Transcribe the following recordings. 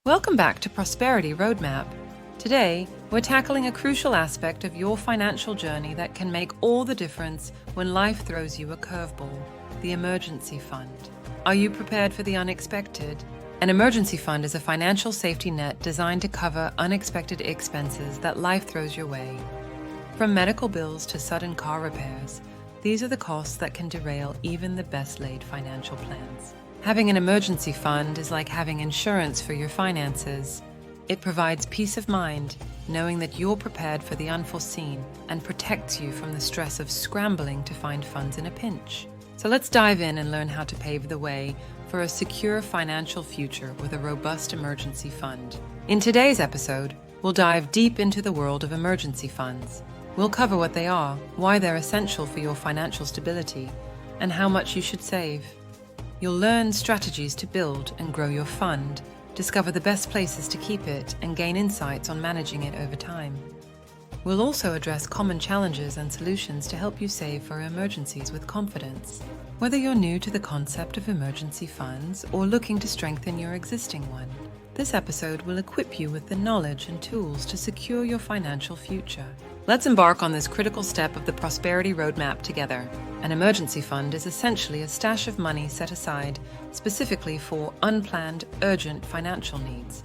Welcome back to Prosperity Roadmap. Today, we're tackling a crucial aspect of your financial journey that can make all the difference when life throws you a curveball: the emergency fund. Are you prepared for the unexpected? An emergency fund is a financial safety net designed to cover unexpected expenses that life throws your way. From medical bills to sudden car repairs, these are the costs that can derail even the best-laid financial plans. Having an emergency fund is like having insurance for your finances. It provides peace of mind, knowing that you're prepared for the unforeseen and protects you from the stress of scrambling to find funds in a pinch. So let's dive in and learn how to pave the way for a secure financial future with a robust emergency fund. In today's episode, we'll dive deep into the world of emergency funds. We'll cover what they are, why they're essential for your financial stability, and how much you should save. You'll learn strategies to build and grow your fund, discover the best places to keep it, and gain insights on managing it over time. We'll also address common challenges and solutions to help you save for emergencies with confidence. Whether you're new to the concept of emergency funds or looking to strengthen your existing one, this episode will equip you with the knowledge and tools to secure your financial future. Let's embark on this critical step of the Prosperity Roadmap together. An emergency fund is essentially a stash of money set aside specifically for unplanned, urgent financial needs.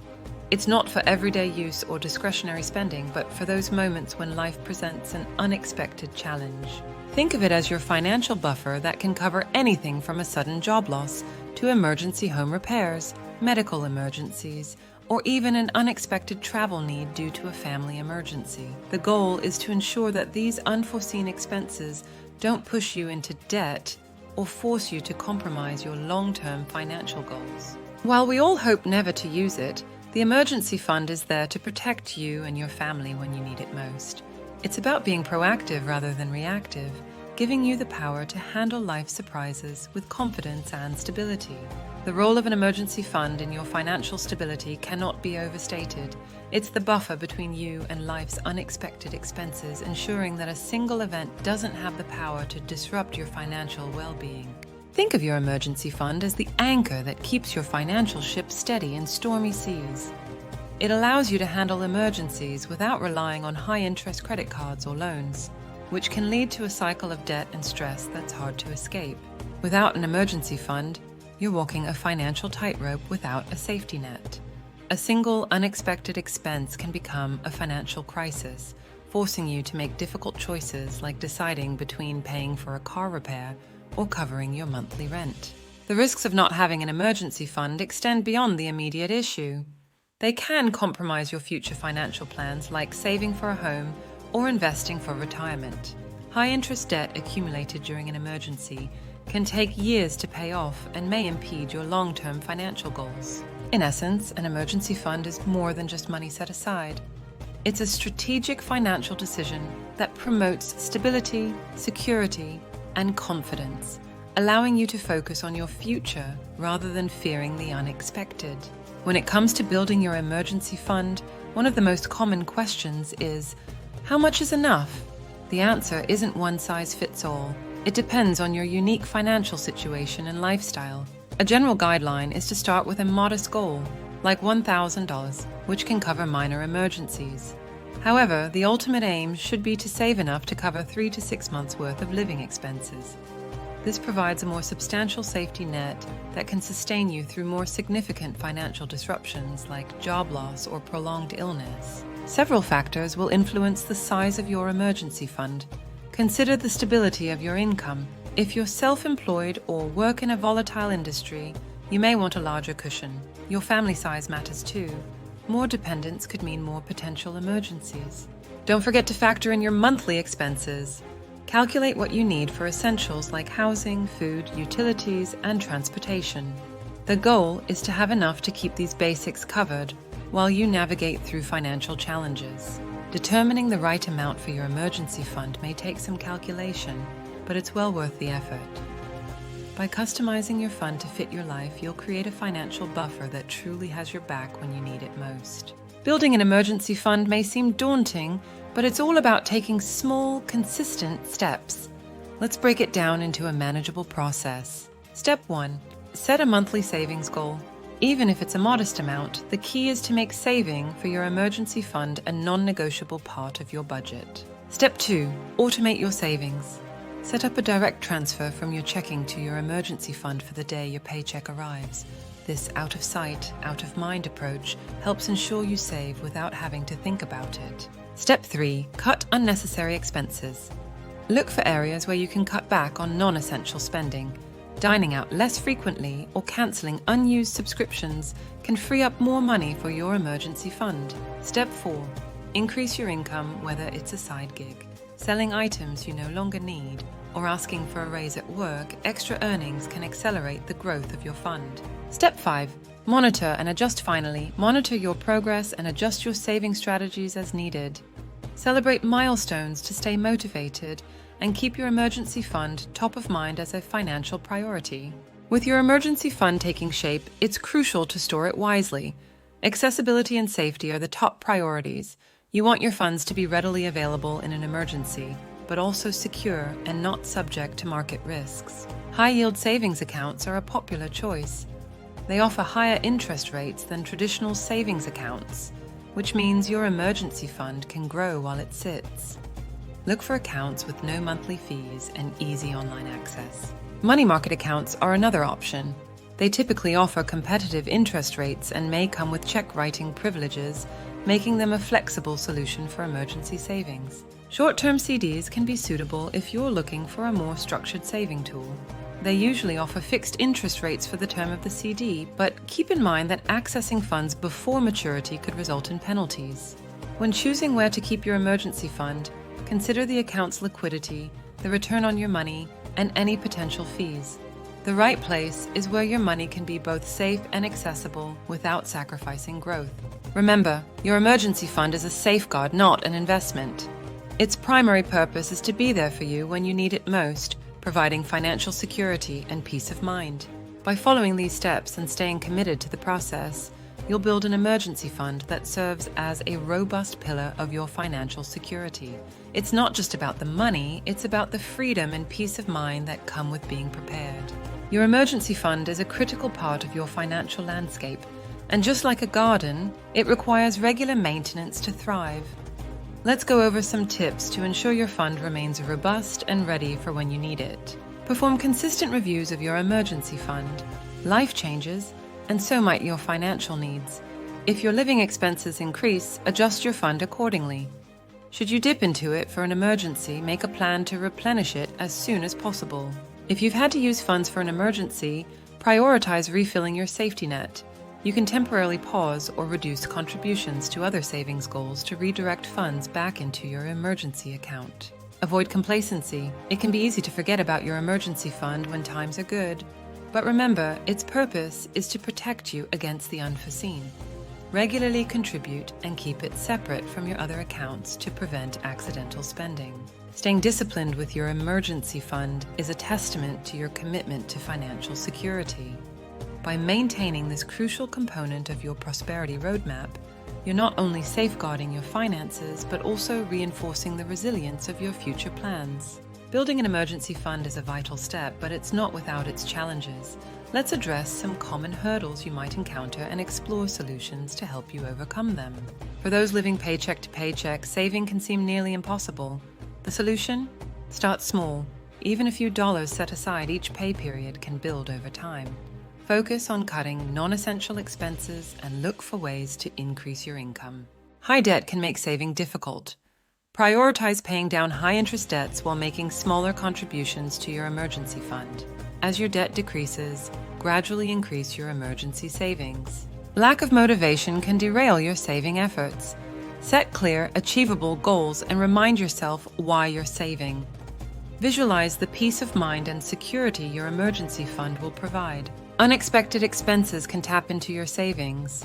It's not for everyday use or discretionary spending, but for those moments when life presents an unexpected challenge. Think of it as your financial buffer that can cover anything from a sudden job loss to emergency home repairs, medical emergencies, or even an unexpected travel need due to a family emergency. The goal is to ensure that these unforeseen expenses don't push you into debt or force you to compromise your long-term financial goals. While we all hope never to use it, the emergency fund is there to protect you and your family when you need it most. It's about being proactive rather than reactive, giving you the power to handle life's surprises with confidence and stability. The role of an emergency fund in your financial stability cannot be overstated. It's the buffer between you and life's unexpected expenses, ensuring that a single event doesn't have the power to disrupt your financial well-being. Think of your emergency fund as the anchor that keeps your financial ship steady in stormy seas. It allows you to handle emergencies without relying on high-interest credit cards or loans, which can lead to a cycle of debt and stress that's hard to escape. Without an emergency fund, you're walking a financial tightrope without a safety net. A single unexpected expense can become a financial crisis, forcing you to make difficult choices like deciding between paying for a car repair or covering your monthly rent. The risks of not having an emergency fund extend beyond the immediate issue. They can compromise your future financial plans, like saving for a home or investing for retirement. High-interest debt accumulated during an emergency can take years to pay off and may impede your long-term financial goals. In essence, an emergency fund is more than just money set aside. It's a strategic financial decision that promotes stability, security, and confidence, allowing you to focus on your future rather than fearing the unexpected. When it comes to building your emergency fund, one of the most common questions is, how much is enough? The answer isn't one size fits all. It depends on your unique financial situation and lifestyle. A general guideline is to start with a modest goal, like $1,000, which can cover minor emergencies. However, the ultimate aim should be to save enough to cover 3 to 6 months' worth of living expenses. This provides a more substantial safety net that can sustain you through more significant financial disruptions like job loss or prolonged illness. Several factors will influence the size of your emergency fund. Consider the stability of your income. If you're self-employed or work in a volatile industry, you may want a larger cushion. Your family size matters too. More dependents could mean more potential emergencies. Don't forget to factor in your monthly expenses. Calculate what you need for essentials like housing, food, utilities, and transportation. The goal is to have enough to keep these basics covered while you navigate through financial challenges. Determining the right amount for your emergency fund may take some calculation, but it's well worth the effort. By customizing your fund to fit your life, you'll create a financial buffer that truly has your back when you need it most. Building an emergency fund may seem daunting, but it's all about taking small, consistent steps. Let's break it down into a manageable process. Step 1. Set a monthly savings goal. Even if it's a modest amount, the key is to make saving for your emergency fund a non-negotiable part of your budget. Step 2. Automate your savings. Set up a direct transfer from your checking to your emergency fund for the day your paycheck arrives. This out-of-sight, out-of-mind approach helps ensure you save without having to think about it. Step 3. Cut unnecessary expenses. Look for areas where you can cut back on non-essential spending. Dining out less frequently or cancelling unused subscriptions can free up more money for your emergency fund. Step 4. Increase your income, whether it's a side gig. Selling items you no longer need or asking for a raise at work, extra earnings can accelerate the growth of your fund. Step 5. Monitor and adjust. Finally, monitor your progress and adjust your saving strategies as needed. Celebrate milestones to stay motivated and keep your emergency fund top of mind as a financial priority. With your emergency fund taking shape, it's crucial to store it wisely. Accessibility and safety are the top priorities. You want your funds to be readily available in an emergency, but also secure and not subject to market risks. High-yield savings accounts are a popular choice. They offer higher interest rates than traditional savings accounts, which means your emergency fund can grow while it sits. Look for accounts with no monthly fees and easy online access. Money market accounts are another option. They typically offer competitive interest rates and may come with check writing privileges, making them a flexible solution for emergency savings. Short-term CDs can be suitable if you're looking for a more structured saving tool. They usually offer fixed interest rates for the term of the CD, but keep in mind that accessing funds before maturity could result in penalties. When choosing where to keep your emergency fund, consider the account's liquidity, the return on your money, and any potential fees. The right place is where your money can be both safe and accessible without sacrificing growth. Remember, your emergency fund is a safeguard, not an investment. Its primary purpose is to be there for you when you need it most, providing financial security and peace of mind. By following these steps and staying committed to the process, you'll build an emergency fund that serves as a robust pillar of your financial security. It's not just about the money, it's about the freedom and peace of mind that come with being prepared. Your emergency fund is a critical part of your financial landscape, and just like a garden, it requires regular maintenance to thrive. Let's go over some tips to ensure your fund remains robust and ready for when you need it. Perform consistent reviews of your emergency fund. Life changes, and so might your financial needs. If your living expenses increase, adjust your fund accordingly. Should you dip into it for an emergency, make a plan to replenish it as soon as possible. If you've had to use funds for an emergency, prioritize refilling your safety net. You can temporarily pause or reduce contributions to other savings goals to redirect funds back into your emergency account. Avoid complacency. It can be easy to forget about your emergency fund when times are good. But remember, its purpose is to protect you against the unforeseen. Regularly contribute and keep it separate from your other accounts to prevent accidental spending. Staying disciplined with your emergency fund is a testament to your commitment to financial security. By maintaining this crucial component of your prosperity roadmap, you're not only safeguarding your finances, but also reinforcing the resilience of your future plans. Building an emergency fund is a vital step, but it's not without its challenges. Let's address some common hurdles you might encounter and explore solutions to help you overcome them. For those living paycheck to paycheck, saving can seem nearly impossible. The solution? Start small. Even a few dollars set aside each pay period can build over time. Focus on cutting non-essential expenses and look for ways to increase your income. High debt can make saving difficult. Prioritize paying down high-interest debts while making smaller contributions to your emergency fund. As your debt decreases, gradually increase your emergency savings. Lack of motivation can derail your saving efforts. Set clear, achievable goals and remind yourself why you're saving. Visualize the peace of mind and security your emergency fund will provide. Unexpected expenses can tap into your savings.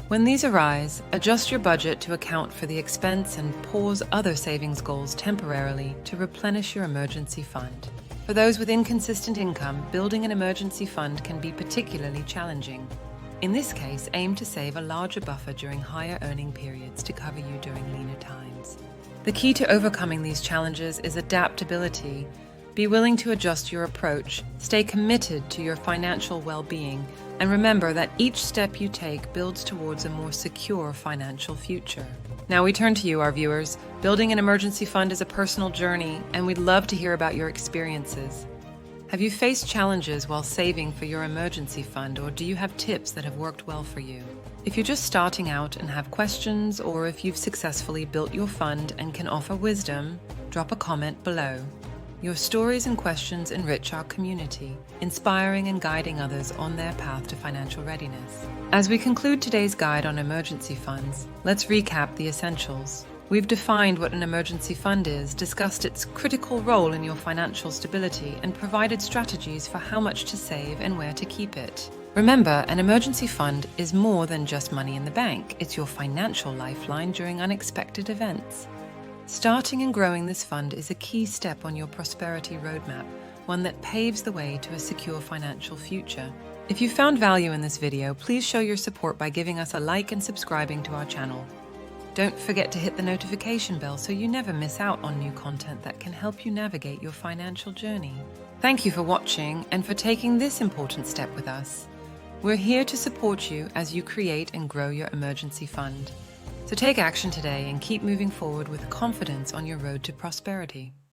When these arise, adjust your budget to account for the expense and pause other savings goals temporarily to replenish your emergency fund. For those with inconsistent income, building an emergency fund can be particularly challenging. In this case, aim to save a larger buffer during higher earning periods to cover you during leaner times. The key to overcoming these challenges is adaptability. Be willing to adjust your approach, stay committed to your financial well-being, And remember that each step you take builds towards a more secure financial future. Now we turn to you, our viewers. Building an emergency fund is a personal journey, and we'd love to hear about your experiences. Have you faced challenges while saving for your emergency fund, or do you have tips that have worked well for you? If you're just starting out and have questions, or if you've successfully built your fund and can offer wisdom, drop a comment below. Your stories and questions enrich our community, inspiring and guiding others on their path to financial readiness. As we conclude today's guide on emergency funds, let's recap the essentials. We've defined what an emergency fund is, discussed its critical role in your financial stability, and provided strategies for how much to save and where to keep it. Remember, an emergency fund is more than just money in the bank. It's your financial lifeline during unexpected events. Starting and growing this fund is a key step on your prosperity roadmap, one that paves the way to a secure financial future. If you found value in this video, please show your support by giving us a like and subscribing to our channel. Don't forget to hit the notification bell so you never miss out on new content that can help you navigate your financial journey. Thank you for watching and for taking this important step with us. We're here to support you as you create and grow your emergency fund. So take action today and keep moving forward with confidence on your road to prosperity.